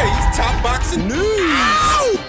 today's top boxing news. Ow!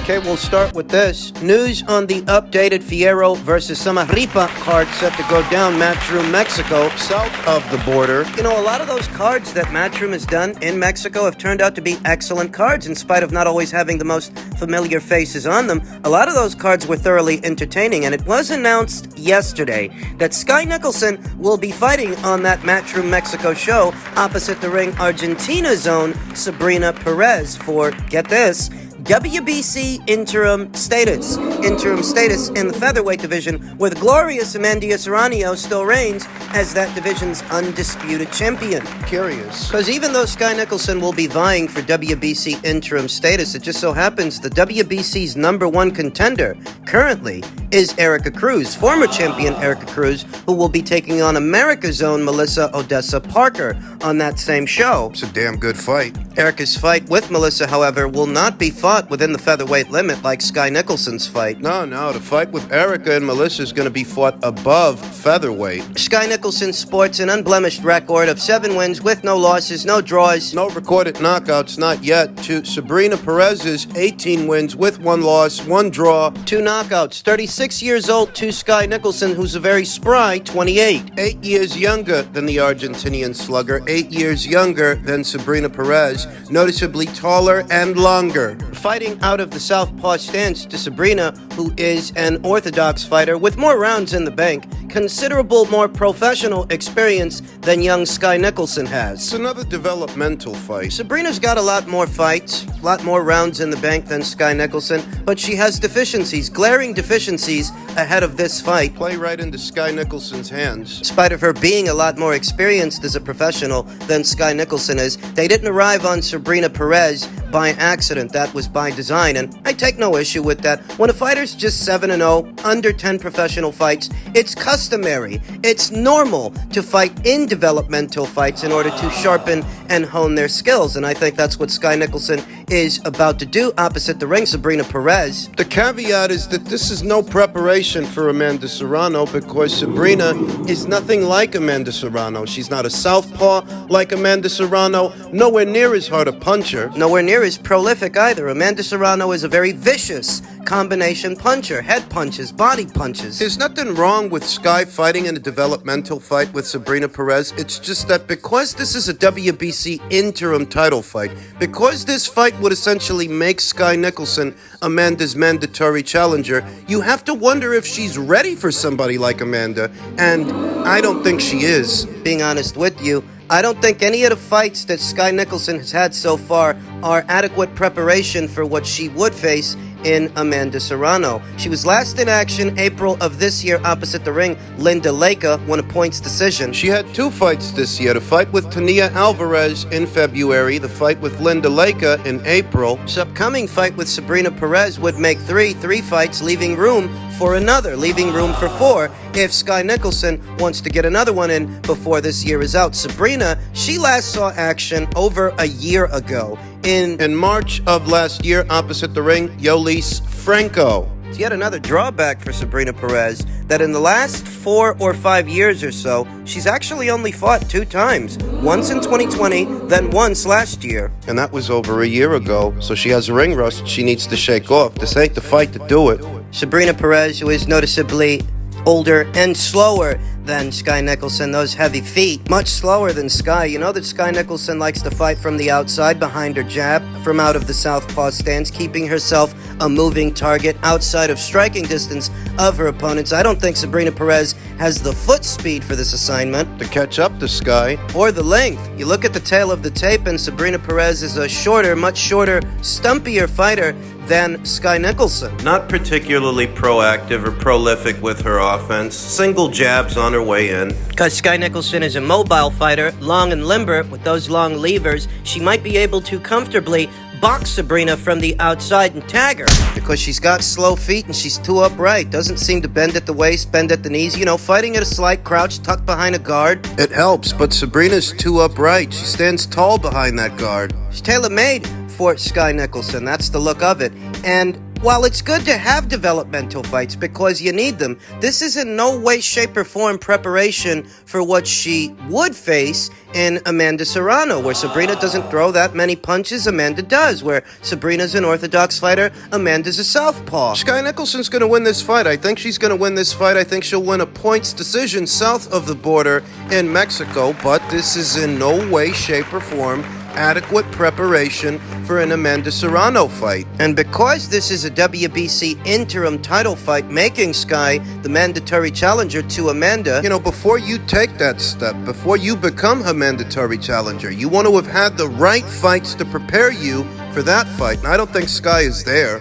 Okay, we'll start with this. News on the updated Fierro versus Samarripa card set to go down Matchroom Mexico, south of the border. You know, a lot of those cards that Matchroom has done in Mexico have turned out to be excellent cards, in spite of not always having the most familiar faces on them. A lot of those cards were thoroughly entertaining, and it was announced yesterday that Sky Nicolson will be fighting on that Matchroom Mexico show opposite the ring Argentina's own Sabrina Perez for, get this, WBC interim status. Interim status in the featherweight division, where the glorious PerezSerrano still reigns as that division's undisputed champion. Curious. Because even though Sky Nicolson will be vying for WBC interim status, it just so happens the WBC's number one contender currently is Erica Cruz, former champion Erica Cruz, who will be taking on America's own Melissa Odessa Parker on that same show. It's a damn good fight. Erica's fight with Melissa, however, will not be fought within the featherweight limit like Sky Nicholson's fight. No, the fight with Erica and Melissa is going to be fought above featherweight. Sky Nicholson sports an unblemished record of 7 wins with no losses, no draws. No recorded knockouts, not yet, to Sabrina Perez's 18 wins with 1 loss, 1 draw. 2 knockouts. 36 years old to Sky Nicholson, who's a very spry 28. 8 years younger than the Argentinian slugger, 8 years younger than Sabrina Perez, noticeably taller and longer. Fighting out of the southpaw stance to Sabrina, who is an orthodox fighter with more rounds in the bank, considerable more professional experience than young Sky Nicholson has. It's another developmental fight. Sabrina's got a lot more fights, a lot more rounds in the bank than Sky Nicholson, but she has deficiencies, glaring deficiencies ahead of this fight. Play right into Sky Nicholson's hands. In spite of her being a lot more experienced as a professional than Sky Nicholson is, they didn't arrive on Sabrina Perez by accident. That was by design, and I take no issue with that. When a fighter's just 7-0, under 10 professional fights, it's customary, it's normal to fight in developmental fights in order to sharpen and hone their skills, and I think that's what Sky Nicholson is about to do opposite the ring Sabrina Perez. The caveat is that this is no preparation for Amanda Serrano, because Sabrina is nothing like Amanda Serrano. She's not a southpaw like Amanda Serrano, nowhere near as hard a puncher. Nowhere near as prolific either. Amanda Serrano is a very vicious combination puncher. Head punches, body punches. There's nothing wrong with Sky fighting in a developmental fight with Sabrina Perez. It's just that because this is a WBC interim title fight, because this fight would essentially make Sky Nicholson Amanda's mandatory challenger, you have to wonder if she's ready for somebody like Amanda, and I don't think she is. Being honest with you, I don't think any of the fights that Sky Nicholson has had so far are adequate preparation for what she would face in Amanda Serrano. She was last in action April of this year opposite the ring Linda Leica, won a points decision. She had 2 fights this year, the fight with Tania Alvarez in February, the fight with Linda Leica in April. This upcoming fight with Sabrina Perez would make 3 fights, leaving room for another, leaving room for 4 if Sky Nicholson wants to get another one in before this year is out. Sabrina, she last saw action over a year ago in March of last year opposite the ring Yolis Franco. It's yet another drawback for Sabrina Perez, that in the last 4 or 5 years or so, she's actually only fought 2 times. Once in 2020, then once last year. And that was over a year ago, so she has a ring rust she needs to shake off. This ain't the fight to do it. Sabrina Perez, who is noticeably older and slower than Sky Nicholson, those heavy feet, much slower than Sky. You know that Sky Nicholson likes to fight from the outside behind her jab, from out of the southpaw stance, keeping herself a moving target outside of striking distance of her opponents. I don't think Sabrina Perez has the foot speed for this assignment. To catch up to Sky. Or the length. You look at the tail of the tape and Sabrina Perez is a shorter, much shorter, stumpier fighter than Sky Nicholson. Not particularly proactive or prolific with her offense. Single jabs on her way in. Because Sky Nicholson is a mobile fighter, long and limber, with those long levers, she might be able to comfortably box Sabrina from the outside and tag her. Because she's got slow feet and she's too upright. Doesn't seem to bend at the waist, bend at the knees. You know, fighting at a slight crouch, tucked behind a guard. It helps, but Sabrina's too upright. She stands tall behind that guard. She's tailor-made for Sky Nicholson. That's the look of it. And While it's good to have developmental fights because you need them, this is in no way, shape, or form preparation for what she would face in Amanda Serrano, where Sabrina doesn't throw that many punches, Amanda does. Where Sabrina's an orthodox fighter, Amanda's a southpaw. Sky Nicholson's going to win this fight. I think she's going to win this fight. I think she'll win a points decision south of the border in Mexico, but this is in no way, shape, or form adequate preparation for an Amanda Serrano fight. And because this is a WBC interim title fight, making Sky the mandatory challenger to Amanda, You know, before you take that step, before you become her mandatory challenger, you want to have had the right fights to prepare you for that fight. And I don't think Sky is there.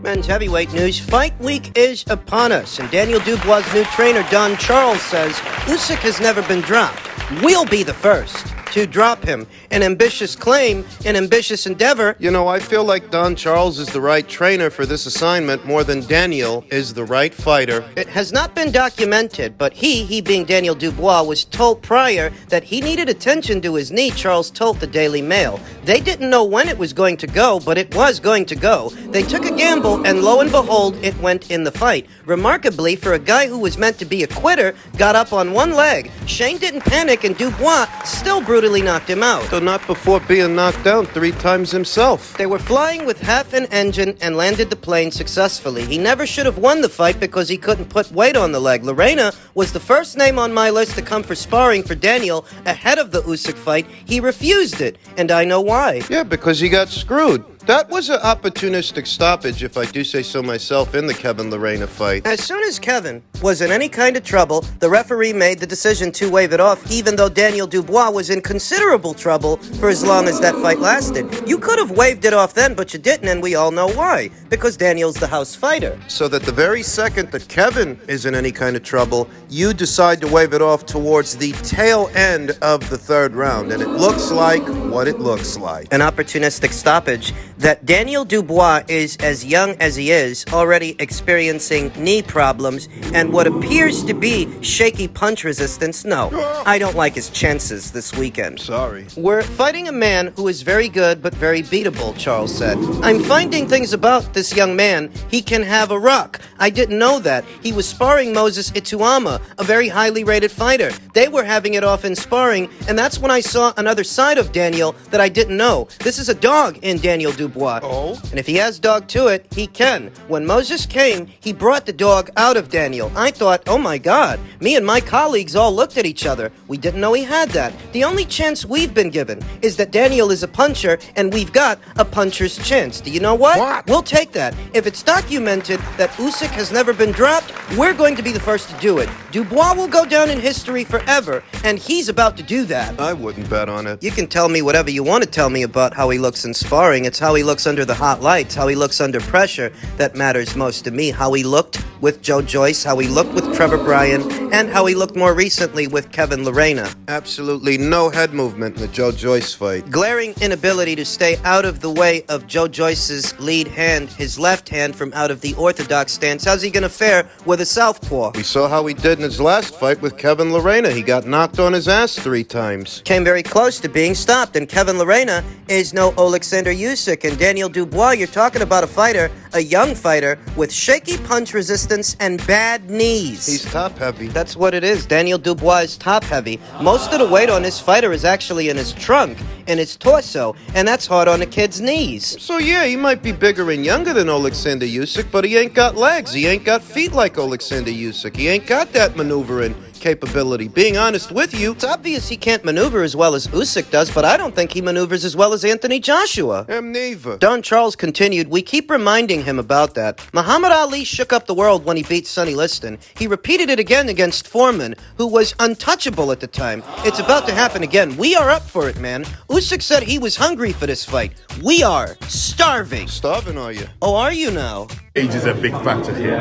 men's heavyweight news, fight week is upon us, and Daniel Dubois' new trainer, Don Charles, says Usyk has never been dropped. We'll be the first to drop him. An ambitious claim, an ambitious endeavor. You know, I feel like Don Charles is the right trainer for this assignment more than Daniel is the right fighter. It has not been documented, but he being Daniel Dubois, was told prior that he needed attention to his knee, Charles told the Daily Mail. They didn't know when it was going to go, but it was going to go. They took a gamble, and lo and behold, it went in the fight. Remarkably, for a guy who was meant to be a quitter, got up on one leg. Shane didn't panic, and Dubois still brutally knocked him out. Though not before being knocked down 3 times himself. They were flying with half an engine and landed the plane successfully. He never should have won the fight because he couldn't put weight on the leg. Lorena was the first name on my list to come for sparring for Daniel ahead of the Usyk fight. He refused it, and I know why. Yeah, because he got screwed. That was an opportunistic stoppage, if I do say so myself, in the Kevin Lorena fight. As soon as Kevin was in any kind of trouble, the referee made the decision to wave it off, even though Daniel Dubois was in considerable trouble for as long as that fight lasted. You could have waved it off then, but you didn't, and we all know why. Because Daniel's the house fighter. So that the very second that Kevin is in any kind of trouble, you decide to wave it off towards the tail end of the 3rd round. And it looks like what it looks like. An opportunistic stoppage. That Daniel Dubois is as young as he is, already experiencing knee problems, and what appears to be shaky punch resistance. No, I don't like his chances this weekend. Sorry. We're fighting a man who is very good but very beatable, Charles said. I'm finding things about this young man. He can have a rock. I didn't know that. He was sparring Moses Ituama, a very highly rated fighter. They were having it off in sparring, and that's when I saw another side of Daniel that I didn't know. This is a dog in Daniel Dubois. Oh? And if he has dog to it, he can. When Moses came, he brought the dog out of Daniel. I thought, oh my God. Me and my colleagues all looked at each other. We didn't know he had that. The only chance we've been given is that Daniel is a puncher, and we've got a puncher's chance. Do you know what? What? We'll take that. If it's documented that Usyk has never been dropped, we're going to be the first to do it. Dubois will go down in history forever, and he's about to do that. I wouldn't bet on it. You can tell me whatever you want to tell me about how he looks in sparring. It's how he looks under the hot lights, how he looks under pressure that matters most to me. How he looked with Joe Joyce, how he looked with Trevor Bryan, and how he looked more recently with Kevin Lorena. Absolutely no head movement in the Joe Joyce fight. Glaring inability to stay out of the way of Joe Joyce's lead hand, his left hand, from out of the orthodox stance. How's he going to fare with a southpaw? We saw how he did in his last fight with Kevin Lorena. He got knocked on his ass 3 times. Came very close to being stopped, and Kevin Lorena is no Alexander Usyk. And Daniel Dubois, you're talking about a fighter, a young fighter, with shaky punch resistance and bad knees. He's top heavy. That's what it is. Daniel Dubois is top heavy. Most of the weight on this fighter is actually in his trunk, in his torso, and that's hard on a kid's knees. So yeah, he might be bigger and younger than Alexander Usyk, but he ain't got legs. He ain't got feet like Alexander Usyk. He ain't got that maneuvering capability. Being honest with you, It's obvious he can't maneuver as well as Usyk does, but I don't think he maneuvers as well as Anthony Joshua. neither. Don Charles continued, we keep reminding him about that. Muhammad Ali shook up the world when he beat Sonny Liston. He repeated it again against Foreman, who was untouchable at the time. It's about to happen again. We are up for it, man. Usyk said he was hungry for this fight. We are starving. Starving, are you? Oh, are you now? Age is a big factor here.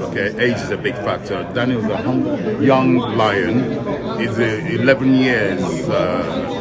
Okay, age is a big factor. Daniel's a young lion. He's 11 years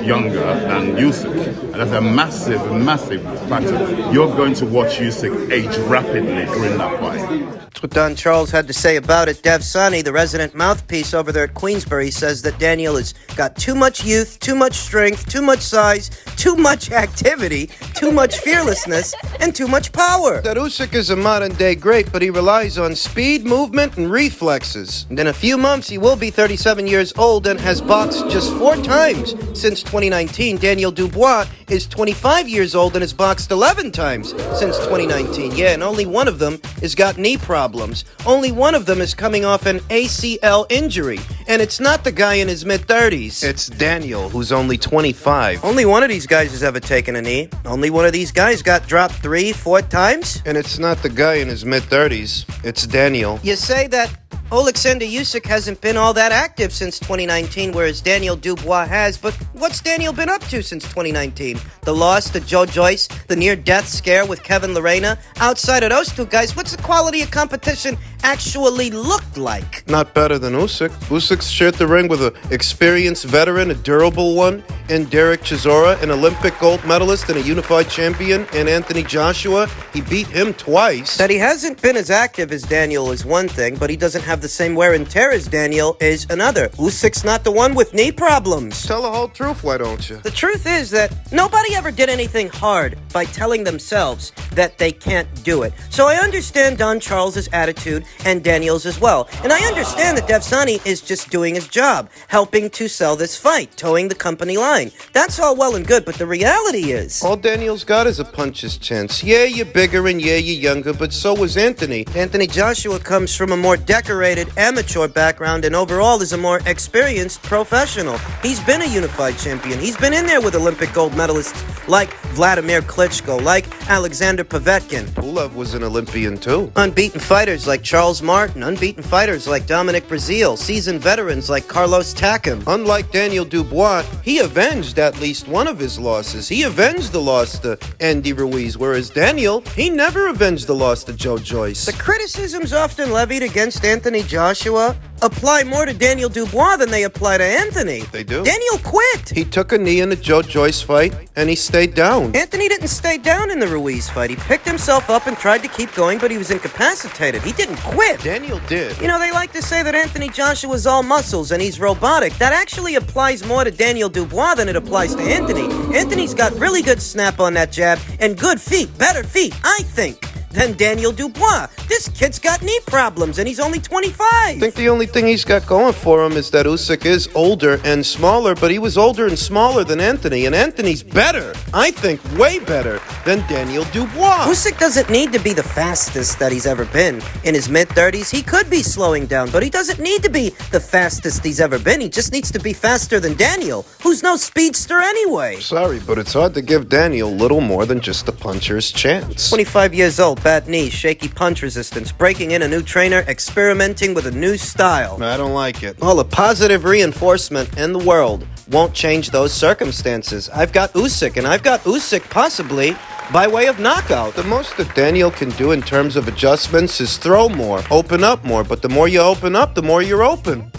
younger than Usyk, and that's a massive factor. You're going to watch Usyk age rapidly during that fight. That's what Don Charles had to say about it. Dev Sani, the resident mouthpiece over there at Queensbury, says that Daniel has got too much youth, too much strength, too much size, too much activity, too much fearlessness, and too much power. That Usyk is a modern-day great, but he relies on speed, movement, and reflexes. And in a few months, he will be 37 years old and has boxed just 4 times since 2019. Daniel Dubois is 25 years old and has boxed 11 times since 2019. Yeah, and only one of them has got knee problems. Only one of them is coming off an ACL injury. And it's not the guy in his mid-30s. It's Daniel, who's only 25. Only one of these guys has ever taken a knee. Only one of these guys got dropped 3-4 times. And it's not the guy in his mid-30s. It's Daniel. You say that Alexander Usyk hasn't been all that active since 2019, whereas Daniel Dubois has, but what's Daniel been up to since 2019? The loss to Joe Joyce, the near-death scare with Kevin Lerena? Outside of those two guys, what's the quality of competition actually looked like? Not better than Usyk. Usyk's shared the ring with an experienced veteran, a durable one, in Derek Chisora, an Olympic gold medalist and a unified champion, and Anthony Joshua. He beat him twice. That he hasn't been as active as Daniel is one thing, but he doesn't have the same wear and tear as Daniel is another. Usyk's not the one with knee problems. Tell the whole truth, why don't you? The truth is that nobody ever did anything hard by telling themselves that they can't do it. So I understand Don Charles's attitude and Daniel's as well. And I understand that Devsani is just doing his job, helping to sell this fight, towing the company line. That's all well and good, but the reality is... all Daniel's got is a puncher's chance. Yeah, you're bigger and yeah, you're younger, but so was Anthony. Anthony Joshua comes from a more decorated amateur background and overall is a more experienced professional. He's been a unified champion. He's been in there with Olympic gold medalists like Vladimir Klitschko, like Alexander Povetkin. Pulev was an Olympian too. Unbeaten fighters like Charles Martin, unbeaten fighters like Dominic Breazeale, seasoned veterans like Carlos Takam. Unlike Daniel Dubois, he avenged at least one of his losses. He avenged the loss to Andy Ruiz, whereas Daniel, he never avenged the loss to Joe Joyce. The criticisms often levied against Anthony Joshua apply more to Daniel Dubois than they apply to Anthony. They do. Daniel quit. He took a knee in the Joe Joyce fight, and he stayed down. Anthony didn't stay down in the Ruiz fight. He picked himself up and tried to keep going, but he was incapacitated. He didn't quit. Daniel did. You know, they like to say that Anthony Joshua's all muscles and he's robotic. That actually applies more to Daniel Dubois than it applies to Anthony. Anthony's got really good snap on that jab and good feet, better feet, I think, than Daniel Dubois. This kid's got knee problems and he's only 25. I think the only thing he's got going for him is that Usyk is older and smaller, but he was older and smaller than Anthony, and Anthony's better, I think way better, than Daniel Dubois. Usyk doesn't need to be the fastest that he's ever been. In his mid-30s, he could be slowing down, but he doesn't need to be the fastest he's ever been. He just needs to be faster than Daniel, who's no speedster anyway. Sorry, but it's hard to give Daniel little more than just a puncher's chance. 25 years old, bad knees, shaky punch resistance, breaking in a new trainer, experimenting with a new style. I don't like it. All the positive reinforcement in the world won't change those circumstances. I've got Usyk, and I've got Usyk possibly by way of knockout. The most that Daniel can do in terms of adjustments is throw more, open up more, but the more you open up, the more you're open.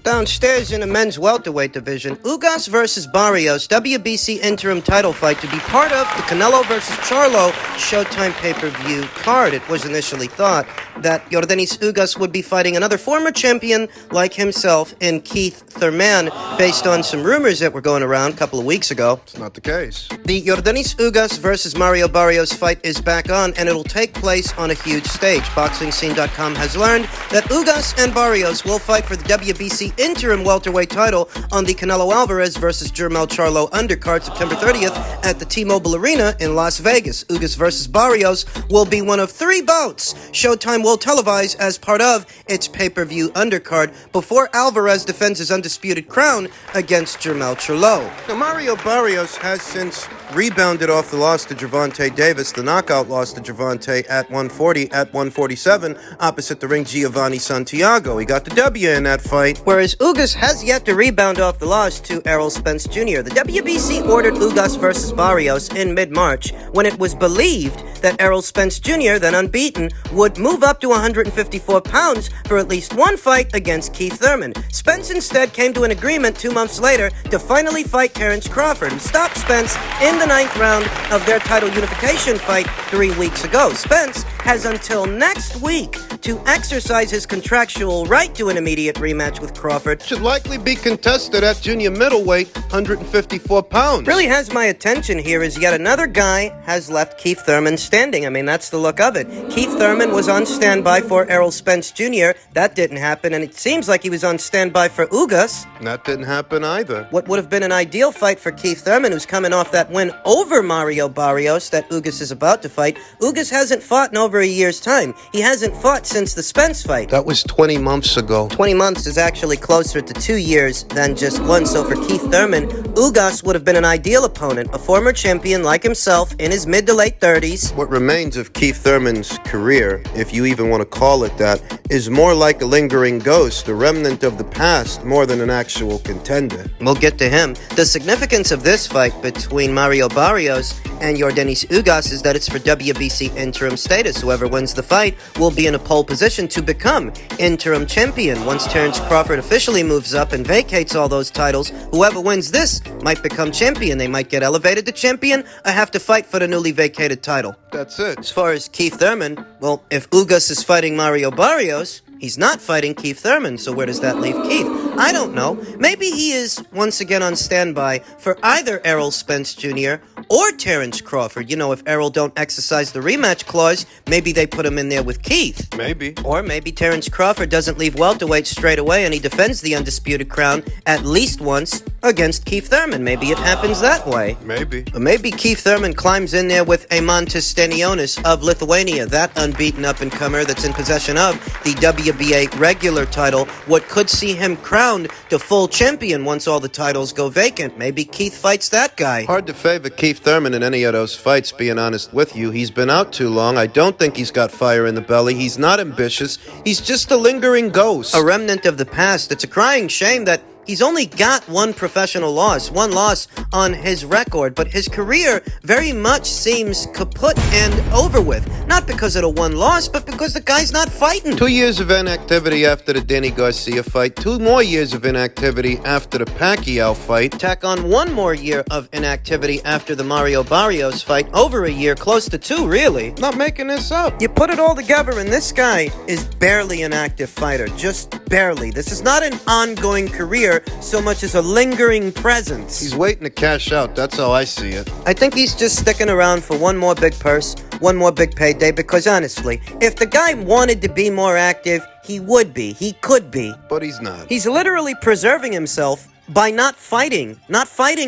Downstairs in the men's welterweight division, Ugas versus Barrios, WBC interim title fight to be part of the Canelo versus Charlo Showtime pay-per-view card. It was initially thought that Yordenis Ugas would be fighting another former champion like himself in Keith Thurman, based on some rumors that were going around a couple of weeks ago. It's not the case. The Yordenis Ugas versus Mario Barrios fight is back on, and it'll take place on a huge stage. BoxingScene.com has learned that Ugas and Barrios will fight for the WBC interim welterweight title on the Canelo Alvarez versus Jermell Charlo undercard September 30th at the T-Mobile Arena in Las Vegas. Ugas versus Barrios will be one of 3 bouts Showtime will televise as part of its pay-per-view undercard before Alvarez defends his undisputed crown against Jermell Charlo. Now, Mario Barrios has since rebounded off the loss to Gervonta Davis, the knockout loss to Gervonta at 140, at 147, opposite the ring Giovanni Santiago. He got the W in that fight. Whereas Ugas has yet to rebound off the loss to Errol Spence Jr. The WBC ordered Ugas versus Barrios in mid-March when it was believed that Errol Spence Jr., then unbeaten, would move up to 154 pounds for at least one fight against Keith Thurman. Spence instead came to an agreement 2 months later to finally fight Terrence Crawford and stop Spence in the 9th round of their title unification fight 3 weeks ago. Spence has until next week to exercise his contractual right to an immediate rematch with Crawford. Should likely be contested at junior middleweight, 154 pounds. Really has my attention here is yet another guy has left Keith Thurman standing. I mean, that's the look of it. Keith Thurman was on standby for Errol Spence Jr. That didn't happen, and it seems like he was on standby for Ugas. That didn't happen either. What would have been an ideal fight for Keith Thurman, who's coming off that win over Mario Barrios that Ugas is about to fight. Ugas hasn't fought in over a year's time. He hasn't fought since the Spence fight. That was 20 months ago. 20 months is actually closer to 2 years than just one. So for Keith Thurman, Ugas would have been an ideal opponent, a former champion like himself in his mid to late 30s. What remains of Keith Thurman's career, if you even want to call it that, is more like a lingering ghost, a remnant of the past, more than an actual contender. We'll get to him. The significance of this fight between Mario Barrios and Yordenis Ugas is that it's for WBC interim status. Whoever wins the fight will be in a pole position to become interim champion. Once Terence Crawford officially moves up and vacates all those titles, whoever wins this might become champion. They might get elevated to champion or have to fight for the newly vacated title. That's it. As far as Keith Thurman, well, if Ugas is fighting Mario Barrios, he's not fighting Keith Thurman, so where does that leave Keith? I don't know. Maybe he is once again on standby for either Errol Spence Jr. or Terence Crawford. You know, if Errol don't exercise the rematch clause, maybe they put him in there with Keith. Maybe. Or maybe Terence Crawford doesn't leave welterweight straight away and he defends the undisputed crown at least once against Keith Thurman. Maybe it happens that way. Maybe. Or maybe Keith Thurman climbs in there with Eimantas Stanionis of Lithuania, that unbeaten up-and-comer that's in possession of the WBA regular title, what could see him crowned to full champion once all the titles go vacant. Maybe Keith fights that guy. Hard to favor Keith Thurman in any of those fights, being honest with you. He's been out too long. I don't think he's got fire in the belly. He's not ambitious. He's just a lingering ghost. A remnant of the past. It's a crying shame that he's only got one professional loss, one loss on his record, but his career very much seems kaput and over with. Not because of the one loss, but because the guy's not fighting. 2 years of inactivity after the Danny Garcia fight, 2 more years of inactivity after the Pacquiao fight. Tack on 1 more year of inactivity after the Mario Barrios fight, over a year, close to 2, really. Not making this up. You put it all together, and this guy is barely an active fighter, just barely. This is not an ongoing career so much as a lingering presence. He's waiting to cash out, that's how I see it. I think he's just sticking around for one more big purse, one more big payday, because honestly, if the guy wanted to be more active, he would be. He could be. But he's not. He's literally preserving himself by not fighting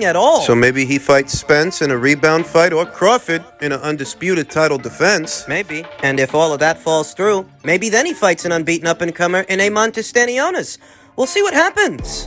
at all. So maybe he fights Spence in a rebound fight or Crawford in an undisputed title defense. Maybe. And if all of that falls through, maybe then he fights an unbeaten up-and-comer in Eimantas Stanionis. We'll see what happens.